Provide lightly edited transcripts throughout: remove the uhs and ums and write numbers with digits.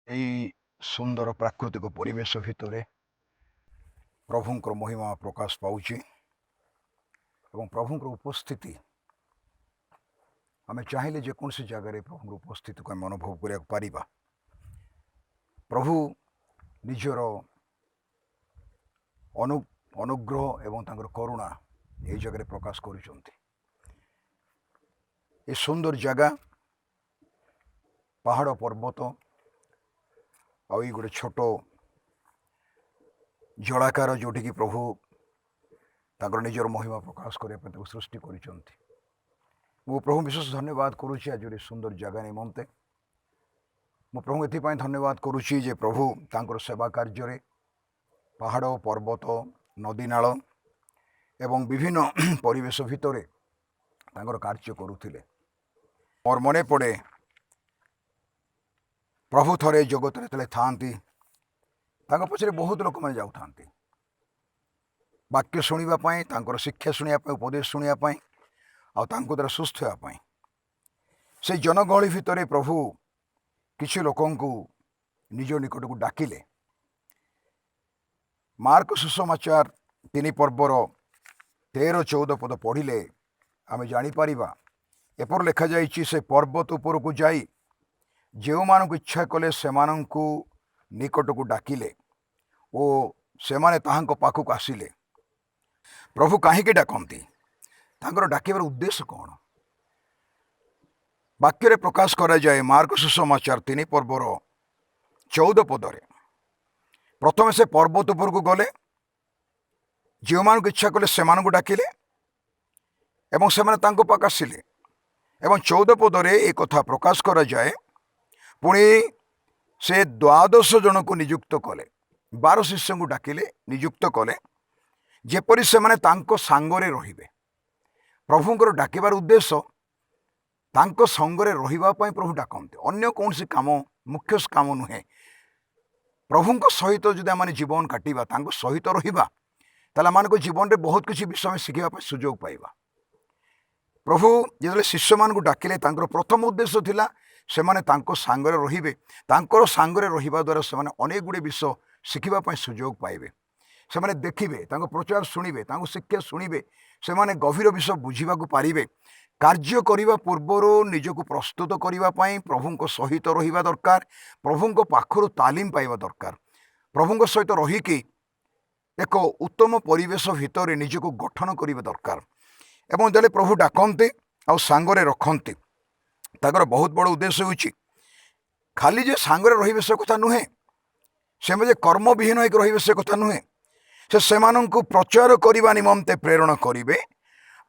এই ସୁନ୍ଦର ପ୍ରାକୃତିକ ପରିବେଶ ଭିତରେ ପ୍ରଭୁଙ୍କର ମହିମା ପ୍ରକାଶ ପାଉଛି ଏବଂ ପ୍ରଭୁଙ୍କର ଉପସ୍ଥିତି ଆମେ ଚାହିଁଲେ ଯେକୌଣସି ଜାଗାରେ ପ୍ରଭୁଙ୍କର ଉପସ୍ଥିତିକୁ ଆମେ ଅନୁଭବ କରିବାକୁ ପାରିବା। ପ୍ରଭୁ ନିଜର ଅନୁଗ୍ରହ ଏବଂ ତାଙ୍କର କରୁଣା ଏହି ଜାଗାରେ ପ୍ରକାଶ କରୁଛନ୍ତି। ଏ ସୁନ୍ଦର ଜାଗା ପାହାଡ଼ ପର୍ବତ ଆଉ ଏଇ ଗୋଟେ ଛୋଟ ଜଳାକାର ଯେଉଁଠିକି ପ୍ରଭୁ ତାଙ୍କର ନିଜର ମହିମା ପ୍ରକାଶ କରିବା ପାଇଁ ତାକୁ ସୃଷ୍ଟି କରିଛନ୍ତି। ମୁଁ ପ୍ରଭୁ ବିଶେଷ ଧନ୍ୟବାଦ କରୁଛି ଆଜି ଏ ସୁନ୍ଦର ଜାଗା ନିମନ୍ତେ। ମୁଁ ପ୍ରଭୁ ଏଥିପାଇଁ ଧନ୍ୟବାଦ କରୁଛି ଯେ ପ୍ରଭୁ ତାଙ୍କର ସେବା କାର୍ଯ୍ୟରେ ପାହାଡ଼ ପର୍ବତ ନଦୀ ନାଳ ଏବଂ ବିଭିନ୍ନ ପରିବେଶ ଭିତରେ ତାଙ୍କର କାର୍ଯ୍ୟ କରୁଥିଲେ। ମୋର ମନେ ପଡ଼େ ପ୍ରଭୁ ଥରେ ଜଗତରେ ଯେତେବେଳେ ଥାଆନ୍ତି ତାଙ୍କ ପଛରେ ବହୁତ ଲୋକମାନେ ଯାଉଥାନ୍ତି ବାକ୍ୟ ଶୁଣିବା ପାଇଁ, ତାଙ୍କର ଶିକ୍ଷା ଶୁଣିବା ପାଇଁ, ଉପଦେଶ ଶୁଣିବା ପାଇଁ ଆଉ ତାଙ୍କ ଦ୍ୱାରା ସୁସ୍ଥ ହେବା ପାଇଁ। ସେଇ ଜନଗହଳି ଭିତରେ ପ୍ରଭୁ କିଛି ଲୋକଙ୍କୁ ନିଜ ନିକଟକୁ ଡାକିଲେ। ମାର୍କ ସୁସମାଚାର 3 ପର୍ବର 13-14 ପଦ ପଢ଼ିଲେ ଆମେ ଜାଣିପାରିବା। ଏପରି ଲେଖାଯାଇଛି, ସେ ପର୍ବତ ଉପରକୁ ଯାଇ ଯେଉଁମାନଙ୍କୁ ଇଚ୍ଛା କଲେ ସେମାନଙ୍କୁ ନିକଟକୁ ଡାକିଲେ ଓ ସେମାନେ ତାହାଙ୍କ ପାଖକୁ ଆସିଲେ। ପ୍ରଭୁ କାହିଁକି ଡାକନ୍ତି? ତାଙ୍କର ଡାକିବାର ଉଦ୍ଦେଶ୍ୟ କ'ଣ? ବାକ୍ୟରେ ପ୍ରକାଶ କରାଯାଏ ମାର୍କ ସୁସମାଚାର 3 ପର୍ବର 14 ପଦରେ, ପ୍ରଥମେ ସେ ପର୍ବତ ଉପରକୁ ଗଲେ, ଯେଉଁମାନଙ୍କୁ ଇଚ୍ଛା କଲେ ସେମାନଙ୍କୁ ଡାକିଲେ ଏବଂ ସେମାନେ ତାଙ୍କ ପାଖ ଆସିଲେ। ଏବଂ 14 ପଦରେ ଏ କଥା ପ୍ରକାଶ କରାଯାଏ, ପୁଣି ସେ 12 ଜଣଙ୍କୁ ନିଯୁକ୍ତ କଲେ, 12 ଶିଷ୍ୟଙ୍କୁ ଡାକିଲେ, ନିଯୁକ୍ତ କଲେ, ଯେପରି ସେମାନେ ତାଙ୍କ ସାଙ୍ଗରେ ରହିବେ। ପ୍ରଭୁଙ୍କର ଡାକିବାର ଉଦ୍ଦେଶ୍ୟ ତାଙ୍କ ସଙ୍ଗରେ ରହିବା ପାଇଁ ପ୍ରଭୁ ଡାକନ୍ତି। ଅନ୍ୟ କୌଣସି କାମ ମୁଖ୍ୟ କାମ ନୁହେଁ। ପ୍ରଭୁଙ୍କ ସହିତ ଯଦି ଆମେ ଜୀବନ କାଟିବା, ତାଙ୍କ ସହିତ ରହିବା, ତାହେଲେ ଆମମାନଙ୍କ ଜୀବନରେ ବହୁତ କିଛି ବିଷୟ ଆମେ ଶିଖିବା ପାଇଁ ସୁଯୋଗ ପାଇବା। ପ୍ରଭୁ ଯେତେବେଳେ ଶିଷ୍ୟମାନଙ୍କୁ ଡାକିଲେ ତାଙ୍କର ପ୍ରଥମ ଉଦ୍ଦେଶ୍ୟ ଥିଲା ସେମାନେ ତାଙ୍କ ସାଙ୍ଗରେ ରହିବେ। ତାଙ୍କର ସାଙ୍ଗରେ ରହିବା ଦ୍ୱାରା ସେମାନେ ଅନେକ ଗୁଡ଼ିଏ ବିଷୟ ଶିଖିବା ପାଇଁ ସୁଯୋଗ ପାଇବେ। ସେମାନେ ଦେଖିବେ, ତାଙ୍କ ପ୍ରଚାର ଶୁଣିବେ, ତାଙ୍କ ଶିକ୍ଷା ଶୁଣିବେ, ସେମାନେ ଗଭୀର ବିଷୟ ବୁଝିବାକୁ ପାରିବେ। କାର୍ଯ୍ୟ କରିବା ପୂର୍ବରୁ ନିଜକୁ ପ୍ରସ୍ତୁତ କରିବା ପାଇଁ ପ୍ରଭୁଙ୍କ ସହିତ ରହିବା ଦରକାର। ପ୍ରଭୁଙ୍କ ପାଖରୁ ତାଲିମ ପାଇବା ଦରକାର। ପ୍ରଭୁଙ୍କ ସହିତ ରହିକି ଏକ ଉତ୍ତମ ପରିବେଶ ଭିତରେ ନିଜକୁ ଗଠନ କରିବା ଦରକାର। ଏବଂ ଯେତେବେଳେ ପ୍ରଭୁ ଡାକନ୍ତି ଆଉ ସାଙ୍ଗରେ ରଖନ୍ତି, ତାଙ୍କର ବହୁତ ବଡ଼ ଉଦ୍ଦେଶ୍ୟ ହେଉଛି ଖାଲି ଯେ ସାଙ୍ଗରେ ରହିବେ ସେ କଥା ନୁହେଁ, ସେମାନେ ଯେ କର୍ମବିହୀନ ହେଇକି ରହିବେ ସେ କଥା ନୁହେଁ। ସେମାନଙ୍କୁ ପ୍ରଚାର କରିବା ନିମନ୍ତେ ପ୍ରେରଣ କରିବେ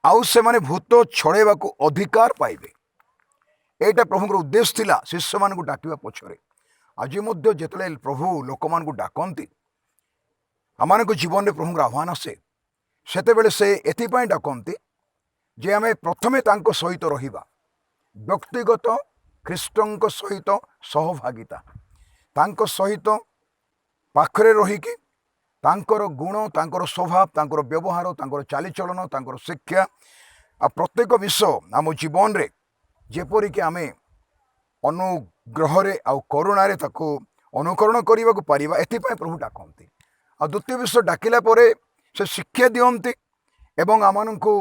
ଆଉ ସେମାନେ ଭୂତ ଛଡ଼େଇବାକୁ ଅଧିକାର ପାଇବେ। ଏଇଟା ପ୍ରଭୁଙ୍କର ଉଦ୍ଦେଶ୍ୟ ଥିଲା ଶିଷ୍ୟମାନଙ୍କୁ ଡାକିବା ପଛରେ। ଆଜି ମଧ୍ୟ ଯେତେବେଳେ ପ୍ରଭୁ ଲୋକମାନଙ୍କୁ ଡାକନ୍ତି, ଆମମାନଙ୍କ ଜୀବନରେ ପ୍ରଭୁଙ୍କର ଆହ୍ୱାନ ଆସେ, ସେତେବେଳେ ସେ ଏଥିପାଇଁ ଡାକନ୍ତି ଯେ ଆମେ ପ୍ରଥମେ ତାଙ୍କ ସହିତ ରହିବା। ବ୍ୟକ୍ତିଗତ ଖ୍ରୀଷ୍ଟଙ୍କ ସହିତ ସହଭାଗିତା, ତାଙ୍କ ସହିତ ପାଖରେ ରହିକି ତାଙ୍କର ଗୁଣ, ତାଙ୍କର ସ୍ୱଭାବ, ତାଙ୍କର ବ୍ୟବହାର, ତାଙ୍କର ଚାଲିଚଳନ, ତାଙ୍କର ଶିକ୍ଷା ଆଉ ପ୍ରତ୍ୟେକ ବିଷୟ ଆମ ଜୀବନରେ ଯେପରିକି ଆମେ ଅନୁଗ୍ରହରେ ଆଉ କରୁଣାରେ ତାକୁ ଅନୁକରଣ କରିବାକୁ ପାରିବା, ଏଥିପାଇଁ ପ୍ରଭୁ ଡାକନ୍ତି। ଆଉ ଦ୍ୱିତୀୟ ବିଷୟ, ଡାକିଲା ପରେ ସେ ଶିକ୍ଷା ଦିଅନ୍ତି ଏବଂ ଆମମାନଙ୍କୁ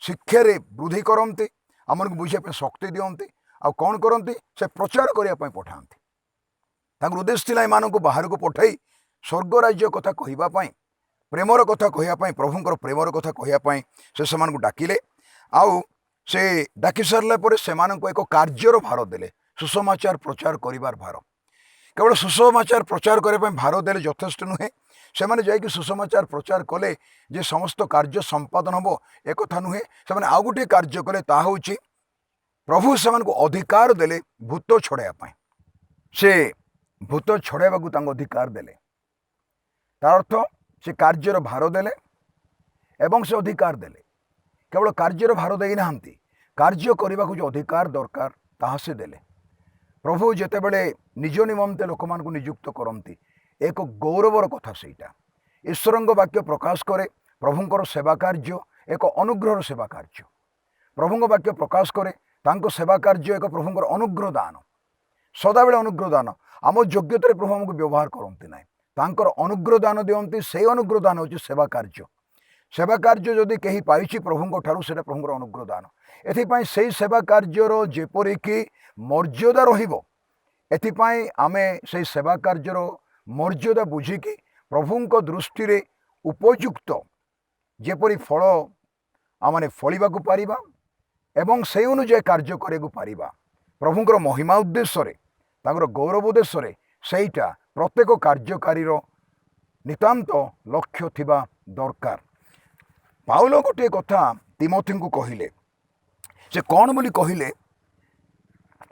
ଶିକ୍ଷାରେ ବୃଦ୍ଧି କରନ୍ତି, ଆମମାନଙ୍କୁ ବୁଝିବା ପାଇଁ ଶକ୍ତି ଦିଅନ୍ତି। ଆଉ କ'ଣ କରନ୍ତି? ସେ ପ୍ରଚାର କରିବା ପାଇଁ ପଠାନ୍ତି। ତାଙ୍କର ଉଦ୍ଦେଶ୍ୟ ଥିଲା ଏମାନଙ୍କୁ ବାହାରକୁ ପଠାଇ ସ୍ୱର୍ଗ ରାଜ୍ୟ କଥା କହିବା ପାଇଁ, ପ୍ରେମର କଥା କହିବା ପାଇଁ, ପ୍ରଭୁଙ୍କର ପ୍ରେମର କଥା କହିବା ପାଇଁ ସେ ସେମାନଙ୍କୁ ଡାକିଲେ। ଆଉ ସେ ଡାକି ସାରିଲା ପରେ ସେମାନଙ୍କୁ ଏକ କାର୍ଯ୍ୟର ଭାର ଦେଲେ, ସୁସମାଚାର ପ୍ରଚାର କରିବାର ଭାର। କେବଳ ସୁସମାଚାର ପ୍ରଚାର କରିବା ପାଇଁ ଭାର ଦେଲେ ଯଥେଷ୍ଟ ନୁହେଁ। ସେମାନେ ଯାଇକି ସୁସମାଚାର ପ୍ରଚାର କଲେ ଯେ ସମସ୍ତ କାର୍ଯ୍ୟ ସମ୍ପାଦନ ହେବ, ଏକଥା ନୁହେଁ। ସେମାନେ ଆଉ ଗୋଟିଏ କାର୍ଯ୍ୟ କଲେ, ତାହା ହେଉଛି ପ୍ରଭୁ ସେମାନଙ୍କୁ ଅଧିକାର ଦେଲେ ଭୂତ ଛଡ଼ାଇବା ପାଇଁ। ସେ ଭୂତ ଛଡ଼ାଇବାକୁ ତାଙ୍କୁ ଅଧିକାର ଦେଲେ। ତାର ଅର୍ଥ ସେ କାର୍ଯ୍ୟର ଭାର ଦେଲେ ଏବଂ ସେ ଅଧିକାର ଦେଲେ। କେବଳ କାର୍ଯ୍ୟର ଭାର ଦେଇନାହାନ୍ତି, କାର୍ଯ୍ୟ କରିବାକୁ ଯେଉଁ ଅଧିକାର ଦରକାର ତାହା ସେ ଦେଲେ। ପ୍ରଭୁ ଯେତେବେଳେ ନିଜ ନିମନ୍ତେ ଲୋକମାନଙ୍କୁ ନିଯୁକ୍ତ କରନ୍ତି, ଏକ ଗୌରବର କଥା ସେଇଟା। ଈଶ୍ୱରଙ୍କ ବାକ୍ୟ ପ୍ରକାଶ କରେ ପ୍ରଭୁଙ୍କର ସେବା କାର୍ଯ୍ୟ ଏକ ଅନୁଗ୍ରହର ସେବା କାର୍ଯ୍ୟ। ପ୍ରଭୁଙ୍କ ବାକ୍ୟ ପ୍ରକାଶ କରେ ତାଙ୍କ ସେବା କାର୍ଯ୍ୟ ଏକ ପ୍ରଭୁଙ୍କର ଅନୁଗ୍ରହ ଦାନ। ସଦାବେଳେ ଅନୁଗ୍ରହ ଦାନ। ଆମ ଯୋଗ୍ୟତାରେ ପ୍ରଭୁ ଆମକୁ ବ୍ୟବହାର କରନ୍ତି ନାହିଁ, ତାଙ୍କର ଅନୁଗ୍ରହ ଦାନ ଦିଅନ୍ତି। ସେଇ ଅନୁଗ୍ରହ ଦାନ ହେଉଛି ସେବା କାର୍ଯ୍ୟ। ସେବା କାର୍ଯ୍ୟ ଯଦି କେହି ପାଇଛି ପ୍ରଭୁଙ୍କ ଠାରୁ, ସେଇଟା ପ୍ରଭୁଙ୍କର ଅନୁଗ୍ରହ ଦାନ। ଏଥିପାଇଁ ସେଇ ସେବା କାର୍ଯ୍ୟର ଯେପରିକି ମର୍ଯ୍ୟାଦା ରହିବ, ଏଥିପାଇଁ ଆମେ ସେଇ ସେବା କାର୍ଯ୍ୟର ମର୍ଯ୍ୟାଦା ବୁଝିକି ପ୍ରଭୁଙ୍କ ଦୃଷ୍ଟିରେ ଉପଯୁକ୍ତ ଯେପରି ଫଳ ଆମେ ଫଳିବାକୁ ପାରିବା ଏବଂ ସେହି ଅନୁଯାୟୀ କାର୍ଯ୍ୟ କରିବାକୁ ପାରିବା, ପ୍ରଭୁଙ୍କର ମହିମା ଉଦ୍ଦେଶ୍ୟରେ, ତାଙ୍କର ଗୌରବ ଉଦ୍ଦେଶ୍ୟରେ, ସେଇଟା ପ୍ରତ୍ୟେକ କାର୍ଯ୍ୟକାରୀର ନିତାନ୍ତ ଲକ୍ଷ୍ୟ ଥିବା ଦରକାର। ପାଉଲ ଗୋଟିଏ କଥା ତିମୋଥୀଙ୍କୁ କହିଲେ। ସେ କ'ଣ ବୋଲି କହିଲେ?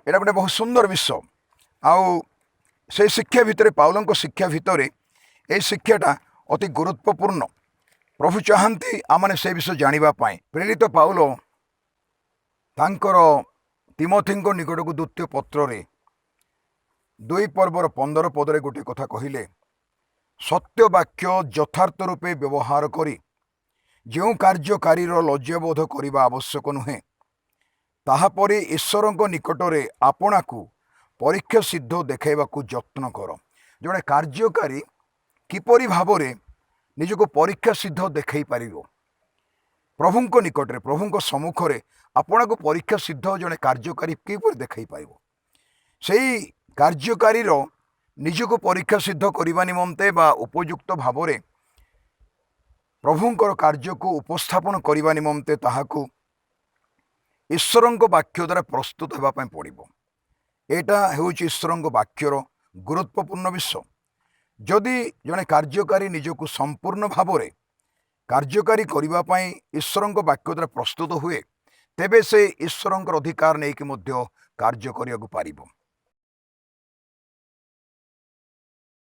ଏଇଟା ଗୋଟେ ବହୁତ ସୁନ୍ଦର ବିଷୟ। ଆଉ ସେଇ ଶିକ୍ଷା ଭିତରେ, ପାଉଲଙ୍କ ଶିକ୍ଷା ଭିତରେ এই ଶିକ୍ଷାଟା ଅତି ଗୁରୁତ୍ୱପୂର୍ଣ୍ଣ। ପ୍ରଭୁ ଚାହାନ୍ତି ଆମମାନେ ସେ ବିଷୟ ଜାଣିବା ପାଇଁ। ପ୍ରେରିତ ପାଉଲ ତାଙ୍କର ତିମୋଥୀଙ୍କ ନିକଟକୁ ଦ୍ୱିତୀୟ ପତ୍ରରେ 2:15 ଗୋଟିଏ କଥା କହିଲେ, ସତ୍ୟ ବାକ୍ୟ ଯଥାର୍ଥ ରୂପେ ବ୍ୟବହାର କରି ଯେଉଁ କାର୍ଯ୍ୟକାରୀର ଲଜ୍ଜାବୋଧ କରିବା ଆବଶ୍ୟକ ନୁହେଁ, ତାହାପରି ଈଶ୍ୱରଙ୍କ ନିକଟରେ ଆପଣାକୁ ପରୀକ୍ଷା ସିଦ୍ଧ ଦେଖାଇବାକୁ ଯତ୍ନ କର। ଜଣେ କାର୍ଯ୍ୟକାରୀ କିପରି ଭାବରେ ନିଜକୁ ପରୀକ୍ଷା ସିଦ୍ଧ ଦେଖାଇ ପାରିବ? ପ୍ରଭୁଙ୍କ ନିକଟରେ, ପ୍ରଭୁଙ୍କ ସମ୍ମୁଖରେ ଆପଣଙ୍କୁ ପରୀକ୍ଷା ସିଦ୍ଧ ଜଣେ କାର୍ଯ୍ୟକାରୀ କିପରି ଦେଖାଇ ପାରିବ? ସେଇ କାର୍ଯ୍ୟକାରୀର ନିଜକୁ ପରୀକ୍ଷା ସିଦ୍ଧ କରିବା ନିମନ୍ତେ ବା ଉପଯୁକ୍ତ ଭାବରେ ପ୍ରଭୁଙ୍କର କାର୍ଯ୍ୟକୁ ଉପସ୍ଥାପନ କରିବା ନିମନ୍ତେ ତାହାକୁ ଈଶ୍ୱରଙ୍କ ବାକ୍ୟ ଦ୍ୱାରା ପ୍ରସ୍ତୁତ ହେବା ପାଇଁ ପଡ଼ିବ। ଏଇଟା ହେଉଛି ଈଶ୍ୱରଙ୍କ ବାକ୍ୟର ଗୁରୁତ୍ୱପୂର୍ଣ୍ଣ ବିଷୟ। ଯଦି ଜଣେ କାର୍ଯ୍ୟକାରୀ ନିଜକୁ ସମ୍ପୂର୍ଣ୍ଣ ଭାବରେ କାର୍ଯ୍ୟକାରୀ କରିବା ପାଇଁ ଈଶ୍ୱରଙ୍କ ବାକ୍ୟ ଦ୍ୱାରା ପ୍ରସ୍ତୁତ ହୁଏ, ତେବେ ସେ ଈଶ୍ୱରଙ୍କର ଅଧିକାର ନେଇକି ମଧ୍ୟ କାର୍ଯ୍ୟ କରିବାକୁ ପାରିବ।